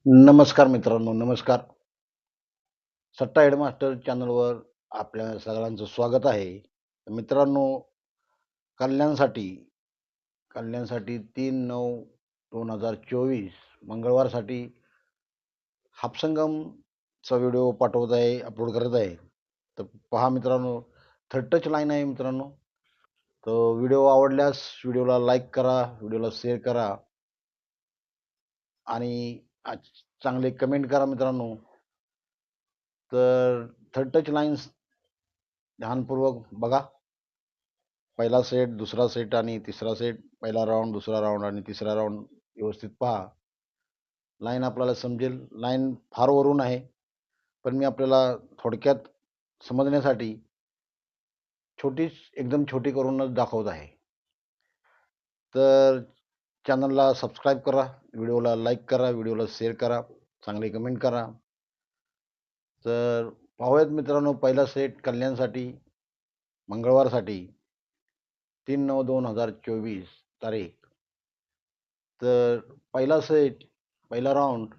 नमस्कार मित्रांनो, नमस्कार. सट्टा हेडमास्टर चॅनलवर आपल्या सगळ्यांचं स्वागत आहे. मित्रांनो, कल्याणसाठी कल्याणसाठी 3/9/2024 मंगळवारसाठी हापसंगमचा व्हिडिओ पाठवत आहे, अपलोड करत आहे. तर पहा मित्रांनो, थर्ड टच लाईन आहे मित्रांनो. तर व्हिडिओ आवडल्यास व्हिडिओला लाईक करा, व्हिडिओला शेअर करा आणि चांगले कमेंट करा मित्रांनो. तर थर्ड टच लाईन्स ध्यानपूर्वक बघा. पहिला सेट, दुसरा सेट आणि तिसरा सेट, पहिला राऊंड, दुसरा राऊंड आणि तिसरा राऊंड व्यवस्थित पहा. लाईन आपल्याला समजेल. लाईन फार वरून आहे, पण मी आपल्याला थोडक्यात समजण्यासाठी एकदम छोटी करूनच दाखवत आहे. तर चॅनलला सबस्क्राईब करा, व्हिडिओला लाईक करा, व्हिडिओला शेअर करा, चांगले कमेंट करा. तर पाहूयात मित्रांनो, पहिला सेट कल्याणसाठी मंगळवारसाठी 3/9/2024 तारीख. तर पहिला सेट, पहिला राऊंड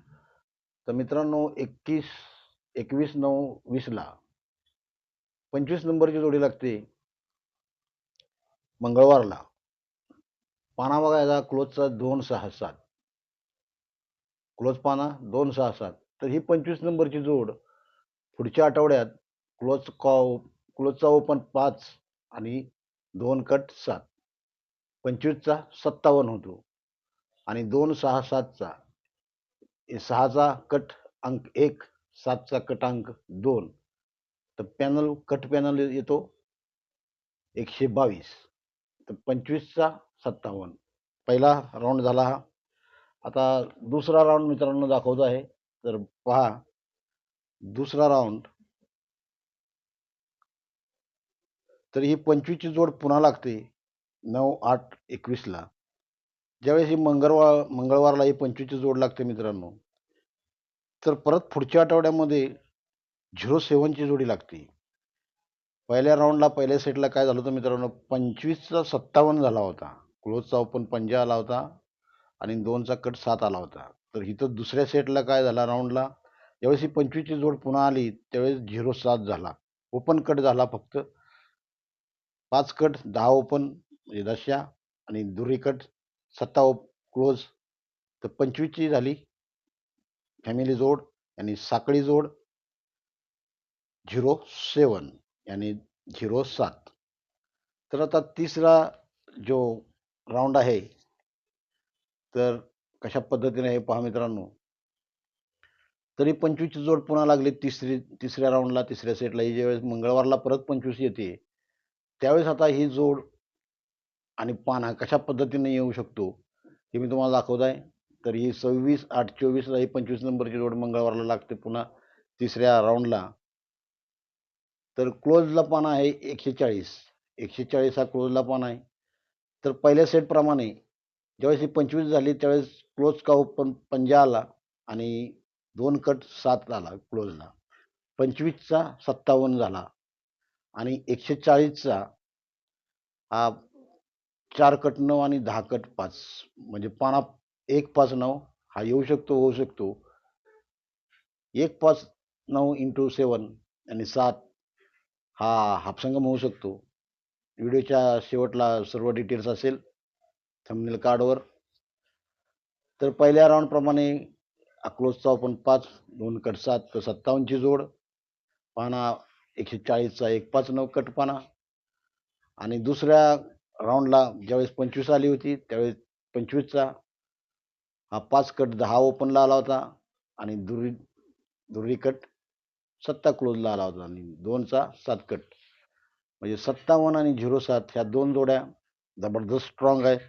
तर मित्रांनो 21/9/20ला 25 नंबरची जोडी लागते मंगळवारला. पाना बघा, याचा क्लोजचा 267, क्लोज पाना 267. तर ही 25 नंबरची जोड पुढच्या आठवड्यात क्लोजचा ओपन 5 आणि 2 कट 7, 25चा 57 होतो आणि 267चा 6चा कट अंक 1, 7चा कट अंक 2. तर कट पॅनल येतो 122. तर 25चा 57 पहिला राऊंड झाला हा. आता दुसरा राऊंड मित्रांनो दाखवत आहे. तर पहा, दुसरा राऊंड तर ही 25ची जोड पुन्हा लागते 9/8/21ला. ज्यावेळेस ही मंगळवारला ही 25ची जोड लागते मित्रांनो, तर परत पुढच्या आठवड्यामध्ये 07ची जोडी लागते. पहिल्या राऊंडला, पहिल्या सेटला काय झालं होतं मित्रांनो, 25चा 57 झाला होता, क्लोजचा ओपन 5 आला होता आणि 2चा कट 7 आला होता. तर इथं दुसऱ्या सेटला काय झाला, राऊंडला ज्यावेळेस ही 25ची जोड पुन्हा आली त्यावेळेस 07 झाला, ओपन कट झाला. फक्त 5 कट 10 ओपन म्हणजे दशा आणि दुरी कट 7 क्लोज. तर 25ची झाली फॅमिली जोड आणि साखळी जोड 07 आणि 07. तर आता तिसरा जो राऊंड आहे, तर कशा पद्धतीने हे पहा मित्रांनो. तरी 25ची जोड पुन्हा लागली तिसऱ्या राऊंडला, तिसऱ्या सेटला. ही ज्यावेळेस मंगळवारला परत 25 येते, त्यावेळेस आता ही जोड आणि पाना कशा पद्धतीने येऊ शकतो हे मी तुम्हाला दाखवत आहे. तर ही 26/8/24ला ही 25 नंबरची जोड मंगळवारला लागते पुन्हा तिसऱ्या राऊंडला. तर क्लोजला पाना आहे 140 हा क्लोजला पाना आहे. तर पहिल्या सेटप्रमाणे ज्यावेळेस ही 25 झाली त्यावेळेस क्लोज का ओपन 5 आला आणि 2 कट 7 आला क्लोजला. 25चा 57 झाला आणि 140चा हा 4 कट 9 आणि 10 कट 5 म्हणजे पाना 159 हा येऊ शकतो, होऊ शकतो. 159 इंटू 7 आणि 7 हा हापसंगम होऊ शकतो. व्हिडिओच्या शेवटला सर्व डिटेल्स असेल थंबनेल कार्डवर. तर पहिल्या राऊंड प्रमाणे क्लोजचा ओपन 5, 2 कट 7, तर 57ची जोड पाना 140चा 159 कट पाना. आणि दुसऱ्या राऊंडला ज्यावेळेस 25 आली होती त्यावेळेस 25चा हा 5 कट 10 ओपनला आला होता आणि दुरी कट 7 क्लोजला आला होता आणि 2चा 7 कट म्हणजे 57 आणि 07 ह्या दोन जोड्या जबरदस्त स्ट्रॉंग आहेत.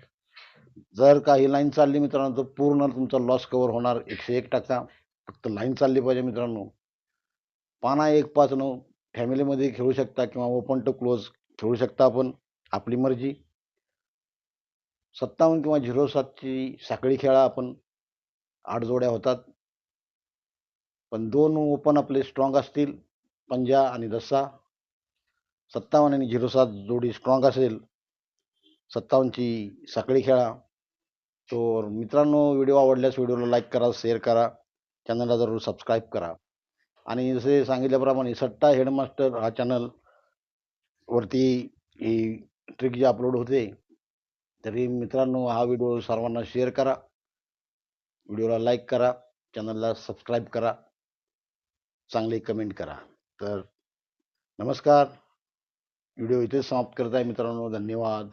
जर काही लाईन चालली मित्रांनो तर पूर्ण तुमचा लॉस कव्हर होणार 101%. फक्त लाईन चालली पाहिजे मित्रांनो. पाना 159 फॅमिलीमध्ये खेळू शकता किंवा ओपन टू क्लोज खेळू शकता आपण, आपली मर्जी. 57 किंवा 07ची साखळी खेळा आपण, 8 जोड्या होतात. पण 2 ओपन आपले स्ट्रॉंग असतील, पंजा आणि दसा. 57 आणि 07 जोडी स्ट्रॉंग असेल, 57ची साखळी खेळा. तर मित्रांनो, व्हिडिओ आवडल्यास व्हिडिओला लाईक करा, शेअर करा चॅनलला जरूर सबस्क्राईब करा. आणि जसे सांगितल्याप्रमाणे सट्टा हेडमास्टर हा चॅनल वरती ही ट्रिक जी अपलोड होते, तरी मित्रांनो हा व्हिडिओ सर्वांना शेअर करा, व्हिडिओला लाईक करा, चॅनलला सबस्क्राईब करा, चांगली कमेंट करा. तर नमस्कार, व्हिडिओ इथेच समाप्त करत आहे मित्रांनो. धन्यवाद.